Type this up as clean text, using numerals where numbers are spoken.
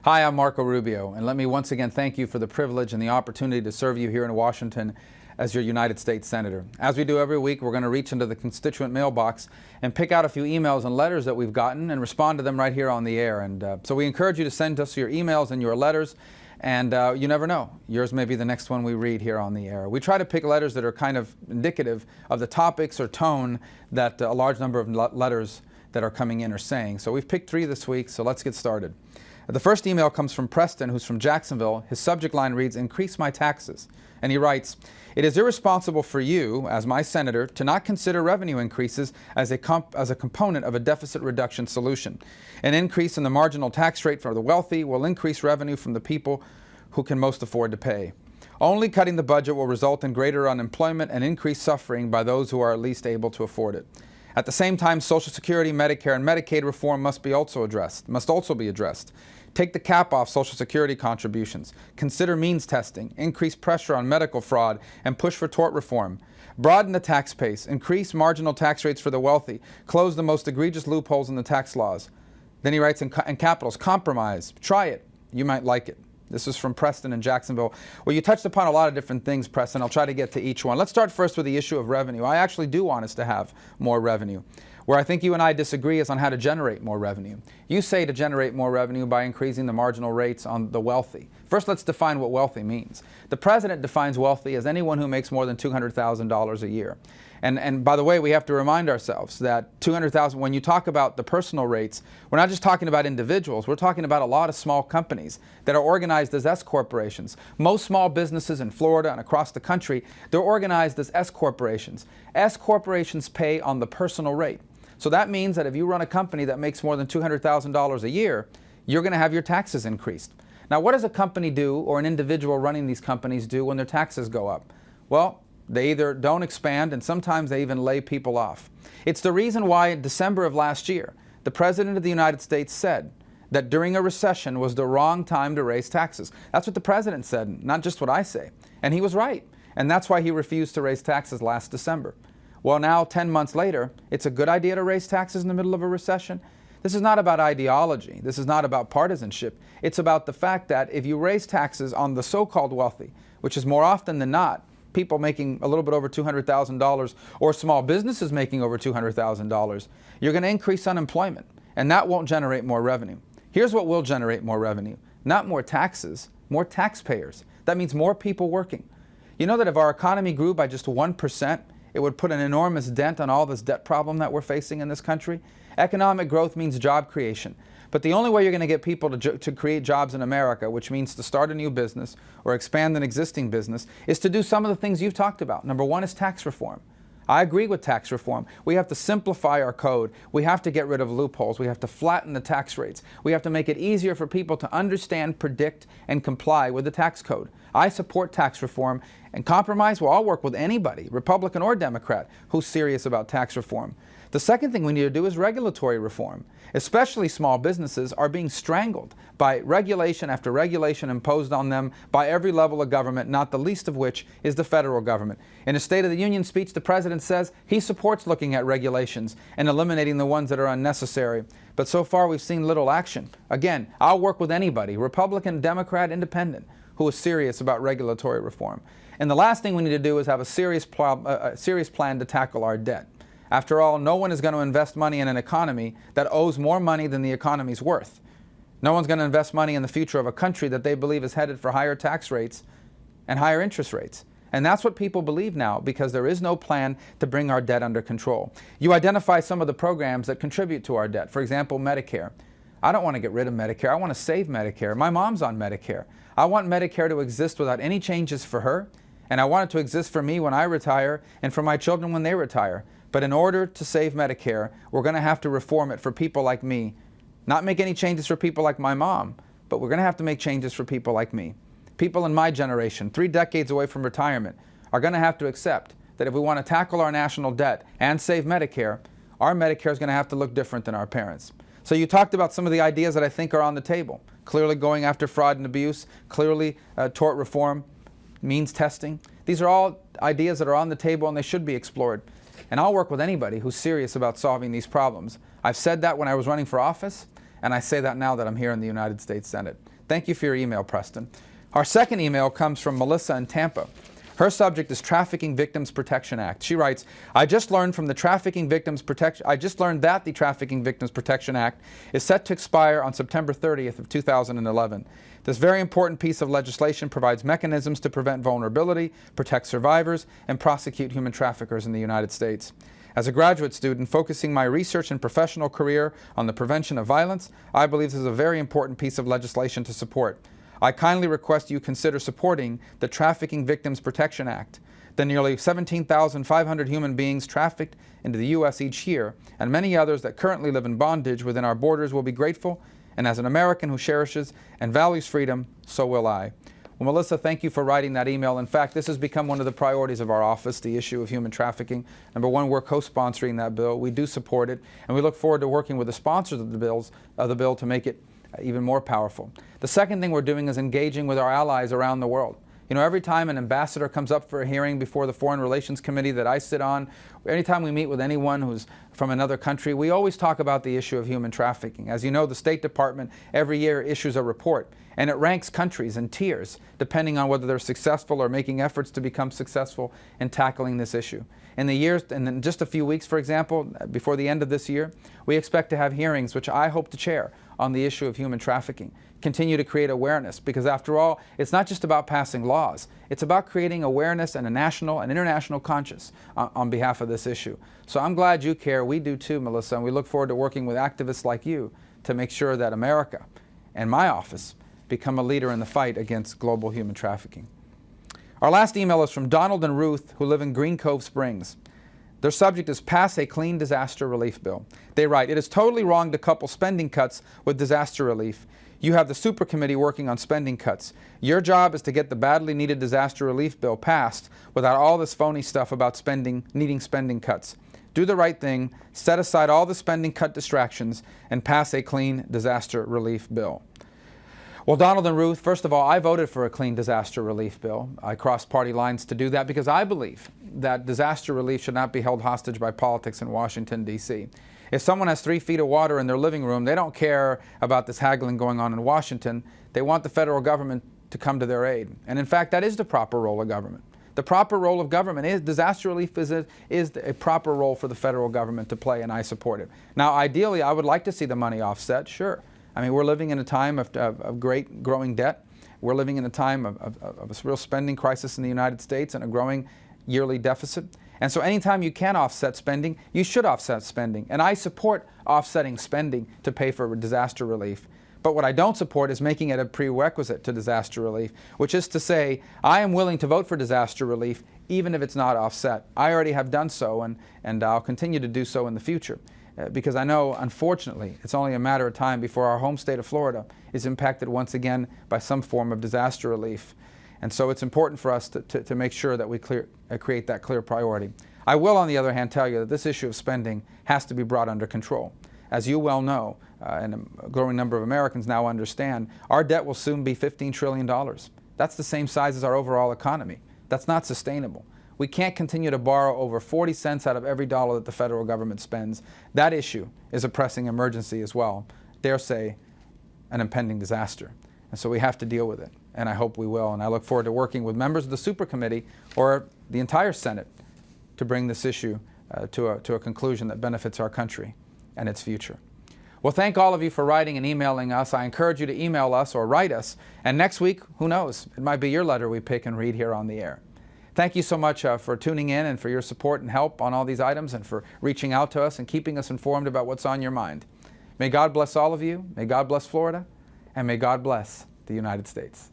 Hi, I'm Marco Rubio, and let me once again thank you for the privilege and the opportunity to serve you here in Washington as your United States Senator. As we do every week, we're going to reach into the Constituent Mailbox and pick out a few emails and letters that we've gotten and respond to them right here on the air. And so we encourage you to send us your emails and your letters, and you never know, yours may be the next one we read here on the air. We try to pick letters that are kind of indicative of the topics or tone that a large number of letters that are coming in are saying. So we've picked 3 this week, so let's get started. The first email comes from Preston, who's from Jacksonville. His subject line reads, "Increase my taxes." And he writes, "It is irresponsible for you, as my senator, to not consider revenue increases as a component of a deficit reduction solution. An increase in the marginal tax rate for the wealthy will increase revenue from the people who can most afford to pay. Only cutting the budget will result in greater unemployment and increased suffering by those who are at least able to afford it. At the same time, Social Security, Medicare, and Medicaid reform must also be addressed. Take the cap off Social Security contributions. Consider means testing. Increase pressure on medical fraud and push for tort reform. Broaden the tax base. Increase marginal tax rates for the wealthy. Close the most egregious loopholes in the tax laws." Then he writes in capitals, "Compromise. Try it. You might like it." This is from Preston in Jacksonville. Well, you touched upon a lot of different things, Preston. I'll try to get to each one. Let's start first with the issue of revenue. I actually do want us to have more revenue. Where I think you and I disagree is on how to generate more revenue. You say to generate more revenue by increasing the marginal rates on the wealthy. First, let's define what wealthy means. The president defines wealthy as anyone who makes more than $200,000 a year. And by the way, we have to remind ourselves that $200,000, when you talk about the personal rates, we're not just talking about individuals, we're talking about a lot of small companies that are organized as S corporations. Most small businesses in Florida and across the country, they're organized as S corporations. S corporations pay on the personal rate. So that means that if you run a company that makes more than $200,000 a year, you're going to have your taxes increased. Now, what does a company do, or an individual running these companies do, when their taxes go up? Well, they either don't expand, and sometimes they even lay people off. It's the reason why in December of last year, the President of the United States said that during a recession was the wrong time to raise taxes. That's what the President said, not just what I say. And he was right. And that's why he refused to raise taxes last December. Well, now, 10 months later, it's a good idea to raise taxes in the middle of a recession. This is not about ideology. This is not about partisanship. It's about the fact that if you raise taxes on the so-called wealthy, which is more often than not people making a little bit over $200,000 or small businesses making over $200,000, you're going to increase unemployment, and that won't generate more revenue. Here's what will generate more revenue. Not more taxes, more taxpayers. That means more people working. You know that if our economy grew by just 1%, it would put an enormous dent on all this debt problem that we're facing in this country. Economic growth means job creation. But the only way you're going to get people to create jobs in America, which means to start a new business or expand an existing business, is to do some of the things you've talked about. Number one is tax reform. I agree with tax reform. We have to simplify our code. We have to get rid of loopholes. We have to flatten the tax rates. We have to make it easier for people to understand, predict, and comply with the tax code. I support tax reform, and compromise, well, I'll work with anybody, Republican or Democrat, who's serious about tax reform. The second thing we need to do is regulatory reform. Especially small businesses are being strangled by regulation after regulation imposed on them by every level of government, not the least of which is the federal government. In a State of the Union speech, the President says he supports looking at regulations and eliminating the ones that are unnecessary. But so far we've seen little action. Again, I'll work with anybody, Republican, Democrat, Independent, who is serious about regulatory reform. And the last thing we need to do is have a serious plan to tackle our debt. After all, no one is going to invest money in an economy that owes more money than the economy's worth. No one's going to invest money in the future of a country that they believe is headed for higher tax rates and higher interest rates. And that's what people believe now, because there is no plan to bring our debt under control. You identify some of the programs that contribute to our debt. For example, Medicare. I don't want to get rid of Medicare. I want to save Medicare. My mom's on Medicare. I want Medicare to exist without any changes for her, and I want it to exist for me when I retire and for my children when they retire. But in order to save Medicare, we're going to have to reform it for people like me. Not make any changes for people like my mom, but we're going to have to make changes for people like me. People in my generation, 3 decades away from retirement, are going to have to accept that if we want to tackle our national debt and save Medicare, our Medicare is going to have to look different than our parents'. So you talked about some of the ideas that I think are on the table. Clearly going after fraud and abuse, clearly tort reform, means testing. These are all ideas that are on the table, and they should be explored. And I'll work with anybody who's serious about solving these problems. I've said that when I was running for office, and I say that now that I'm here in the United States Senate. Thank you for your email, Preston. Our second email comes from Melissa in Tampa. Her subject is Trafficking Victims Protection Act. She writes, I just learned that the Trafficking Victims Protection Act is set to expire on September 30th of 2011. This very important piece of legislation provides mechanisms to prevent vulnerability, protect survivors, and prosecute human traffickers in the United States. As a graduate student focusing my research and professional career on the prevention of violence, I believe this is a very important piece of legislation to support. I kindly request you consider supporting the Trafficking Victims Protection Act. The nearly 17,500 human beings trafficked into the U.S. each year, and many others that currently live in bondage within our borders will be grateful, and as an American who cherishes and values freedom, so will I. Well, Melissa, thank you for writing that email. In fact, this has become one of the priorities of our office, the issue of human trafficking. Number one, we're co-sponsoring that bill. We do support it, and we look forward to working with the sponsors of the bill to make it even more powerful. The second thing we're doing is engaging with our allies around the world. You know, every time an ambassador comes up for a hearing before the Foreign Relations Committee that I sit on, anytime we meet with anyone who's from another country, we always talk about the issue of human trafficking. As you know, the State Department every year issues a report, and it ranks countries in tiers depending on whether they're successful or making efforts to become successful in tackling this issue. In just a few weeks, for example, before the end of this year, we expect to have hearings, which I hope to chair, on the issue of human trafficking. Continue to create awareness, because after all, it's not just about passing laws. It's about creating awareness and a national and international conscience on behalf of this issue. So I'm glad you care. We do too, Melissa, and we look forward to working with activists like you to make sure that America and my office become a leader in the fight against global human trafficking. Our last email is from Donald and Ruth, who live in Green Cove Springs. Their subject is Pass a Clean Disaster Relief Bill. They write, it is totally wrong to couple spending cuts with disaster relief. You have the super committee working on spending cuts. Your job is to get the badly needed disaster relief bill passed without all this phony stuff about needing spending cuts. Do the right thing, set aside all the spending cut distractions, and pass a clean disaster relief bill. Well, Donald and Ruth, first of all, I voted for a clean disaster relief bill. I crossed party lines to do that because I believe that disaster relief should not be held hostage by politics in Washington, D.C. If someone has 3 feet of water in their living room, they don't care about this haggling going on in Washington. They want the federal government to come to their aid. And in fact, that is the proper role of government. The proper role of government is, disaster relief is a proper role for the federal government to play, and I support it. Now, ideally, I would like to see the money offset, sure. I mean, we're living in a time of great growing debt. We're living in a time of a real spending crisis in the United States and a growing yearly deficit. And so anytime you can offset spending, you should offset spending. And I support offsetting spending to pay for disaster relief. But what I don't support is making it a prerequisite to disaster relief, which is to say, I am willing to vote for disaster relief even if it's not offset. I already have done so, and I'll continue to do so in the future. Because I know, unfortunately, it's only a matter of time before our home state of Florida is impacted once again by some form of disaster relief. And so it's important for us to make sure that we create that clear priority. I will, on the other hand, tell you that this issue of spending has to be brought under control. As you well know, and a growing number of Americans now understand, our debt will soon be $15 trillion. That's the same size as our overall economy. That's not sustainable. We can't continue to borrow over 40 cents out of every dollar that the federal government spends. That issue is a pressing emergency as well. Dare say, an impending disaster. And so we have to deal with it, and I hope we will. And I look forward to working with members of the super committee or the entire Senate to bring this issue to a conclusion that benefits our country and its future. Well, thank all of you for writing and emailing us. I encourage you to email us or write us. And next week, who knows, it might be your letter we pick and read here on the air. Thank you so much for tuning in and for your support and help on all these items and for reaching out to us and keeping us informed about what's on your mind. May God bless all of you. May God bless Florida. And may God bless the United States.